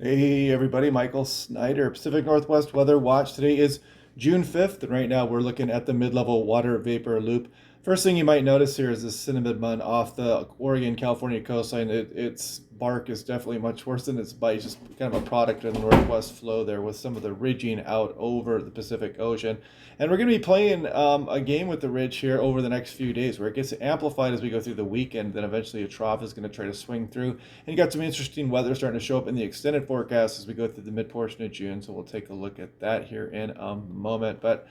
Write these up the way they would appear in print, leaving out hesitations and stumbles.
Hey everybody, Michael Snyder, Pacific Northwest Weather Watch. Today is June 5th, and right now we're looking at the mid-level water vapor loop. First thing you might notice here is this cinnamon bun off the Oregon, California coastline. Its bark is definitely much worse than its bite, just kind of a product of the northwest flow there with some of the ridging out over the Pacific Ocean. And we're going to be playing a game with the ridge here over the next few days where it gets amplified as we go through the weekend. Then eventually a trough is going to try to swing through. And you got some interesting weather starting to show up in the extended forecast as we go through the mid portion of June. So we'll take a look at that here in a moment. But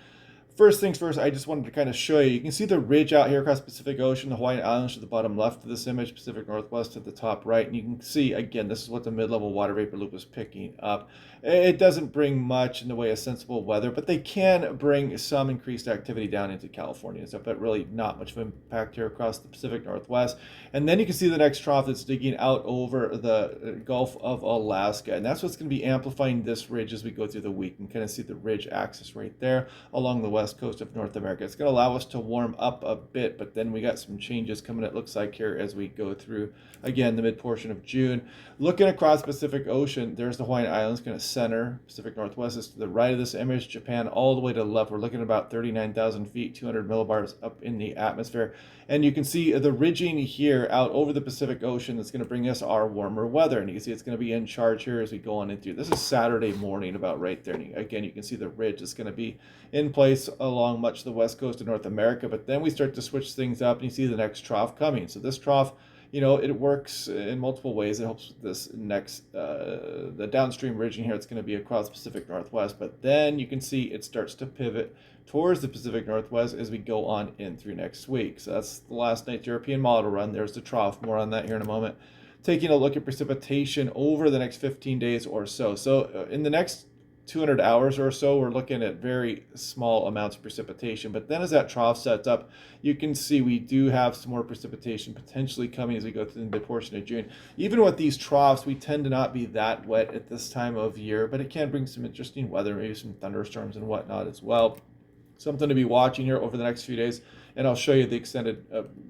first things first, I just wanted to kind of show you. You can see the ridge out here across the Pacific Ocean, the Hawaiian Islands to the bottom left of this image, Pacific Northwest to the top right. And you can see, again, this is what the mid-level water vapor loop is picking up. It doesn't bring much in the way of sensible weather, but they can bring some increased activity down into California and stuff, but really not much of an impact here across the Pacific Northwest. And then you can see the next trough that's digging out over the Gulf of Alaska. And that's what's going to be amplifying this ridge as we go through the week. You can kind of see the ridge axis right there along the west coast of North America. It's going to allow us to warm up a bit, but then we got some changes coming, it looks like, here as we go through, again, the mid portion of June. Looking across the Pacific Ocean, there's the Hawaiian Islands, kind of center. Pacific Northwest is to the right of this image. Japan all the way to the left. We're looking at about 39,000 feet, 200 millibars up in the atmosphere. And you can see the ridging here out over the Pacific Ocean that's going to bring us our warmer weather. And you can see it's going to be in charge here as we go on into. This is Saturday morning about right there. And again, you can see the ridge is going to be in place along much of the west coast of North America. But then we start to switch things up and you see the next trough coming. So this trough, it works in multiple ways. It helps with this next, the downstream ridging here. It's going to be across the Pacific Northwest. But then you can see it starts to pivot towards the Pacific Northwest as we go on in through next week. So that's the last night's European model run. There's the trough. More on that here in a moment. Taking a look at precipitation over the next 15 days or so. So in the next 200 hours or so, we're looking at very small amounts of precipitation. But then as that trough sets up, you can see we do have some more precipitation potentially coming as we go through the mid portion of June. Even with these troughs, we tend to not be that wet at this time of year, but it can bring some interesting weather, maybe some thunderstorms and whatnot as well. Something to be watching here over the next few days, and I'll show you the extended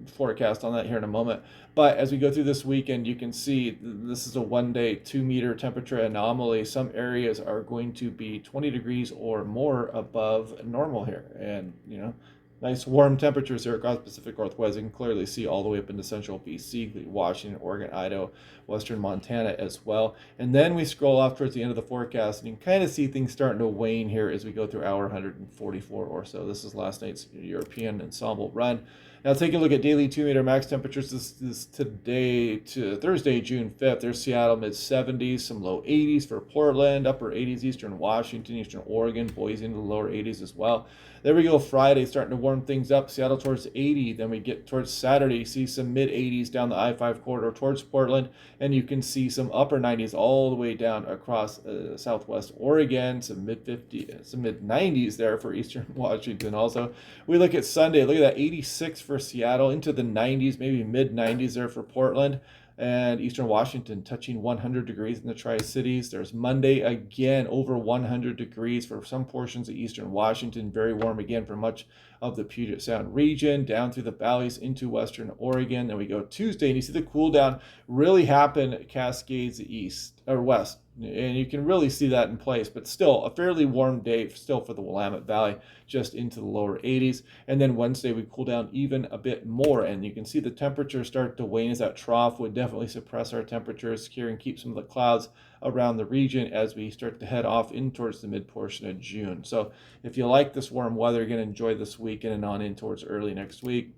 forecast on that here in a moment. But as we go through this weekend, you can see this is a one-day 2-meter temperature anomaly. Some areas are going to be 20 degrees or more above normal here, and nice warm temperatures here across the Pacific Northwest. You can clearly see all the way up into central BC, Washington, Oregon, Idaho, western Montana as well. And then we scroll off towards the end of the forecast, and you can kind of see things starting to wane here as we go through hour 144 or so. This is last night's European ensemble run. Now taking a look at daily 2-meter max temperatures. This is today to Thursday, June 5th. There's Seattle mid-70s, some low 80s for Portland, upper 80s eastern Washington, eastern Oregon, Boise into the lower 80s as well. There we go, Friday starting to warm things up. Seattle towards 80. Then we get towards Saturday, you see some mid-80s down the I-5 corridor towards Portland. And you can see some upper 90s all the way down across southwest Oregon. Some mid-50s, some mid-90s there for eastern Washington also. We look at Sunday. Look at that, 86 for Seattle, into the 90s, maybe mid-90s there for Portland. And eastern Washington touching 100 degrees in the Tri-Cities. There's Monday again over 100 degrees for some portions of eastern Washington. Very warm again for much of the Puget Sound region, down through the valleys into western Oregon. Then we go Tuesday, and you see the cool down really happen at Cascades east or west. And you can really see that in place, but still a fairly warm day still for the Willamette Valley, just into the lower 80s. And then Wednesday we cool down even a bit more, and you can see the temperatures start to wane as that trough would definitely suppress our temperatures here and keep some of the clouds around the region as we start to head off in towards the mid portion of June. So if you like this warm weather, you're going to enjoy this weekend and on in towards early next week.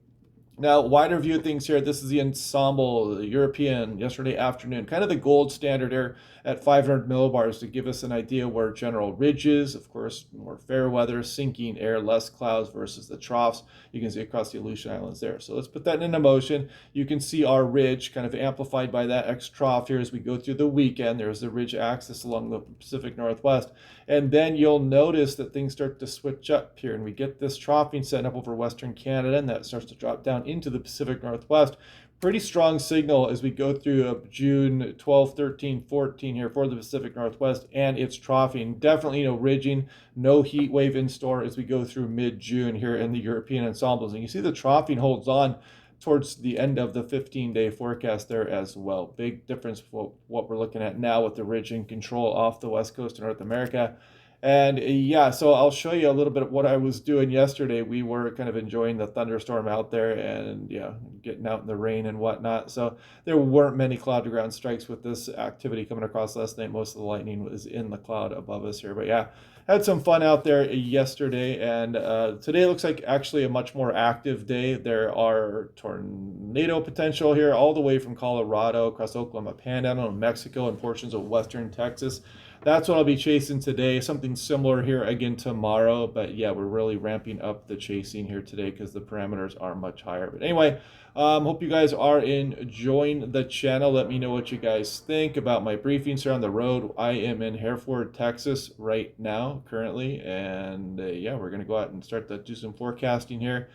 Now, wider view of things here. This is the ensemble, the European, yesterday afternoon, kind of the gold standard here at 500 millibars to give us an idea where general ridges, of course, more fair weather, sinking air, less clouds versus the troughs. You can see across the Aleutian Islands there. So let's put that into motion. You can see our ridge kind of amplified by that X trough here as we go through the weekend. There's the ridge axis along the Pacific Northwest. And then you'll notice that things start to switch up here, and we get this troughing set up over Western Canada, and that starts to drop down into the Pacific Northwest. Pretty strong signal as we go through June 12, 13, 14 here for the Pacific Northwest, and it's troughing. Definitely no ridging, no heat wave in store as we go through mid-June here in the European ensembles. And you see the troughing holds on towards the end of the 15-day forecast there as well. Big difference for what we're looking at now with the ridge in control off the west coast of North America. And yeah, so I'll show you a little bit of what I was doing yesterday. We were kind of enjoying the thunderstorm out there and yeah, getting out in the rain and whatnot. So there weren't many cloud to ground strikes with this activity coming across last night. Most of the lightning was in the cloud above us here. But yeah, had some fun out there yesterday, and today looks like actually a much more active day. There are tornado potential here all the way from Colorado across Oklahoma Panhandle, Mexico, and portions of western Texas. That's what I'll be chasing today. Something similar here again tomorrow. But yeah, we're really ramping up the chasing here today because the parameters are much higher. But anyway, hope you guys are enjoying the channel. Let me know what you guys think about my briefings here on the road. I am in Hereford, Texas right now, currently. And yeah, we're going to go out and start to do some forecasting here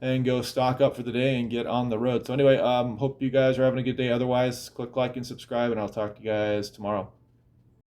and go stock up for the day and get on the road. So anyway, hope you guys are having a good day. Otherwise, click like and subscribe, and I'll talk to you guys tomorrow.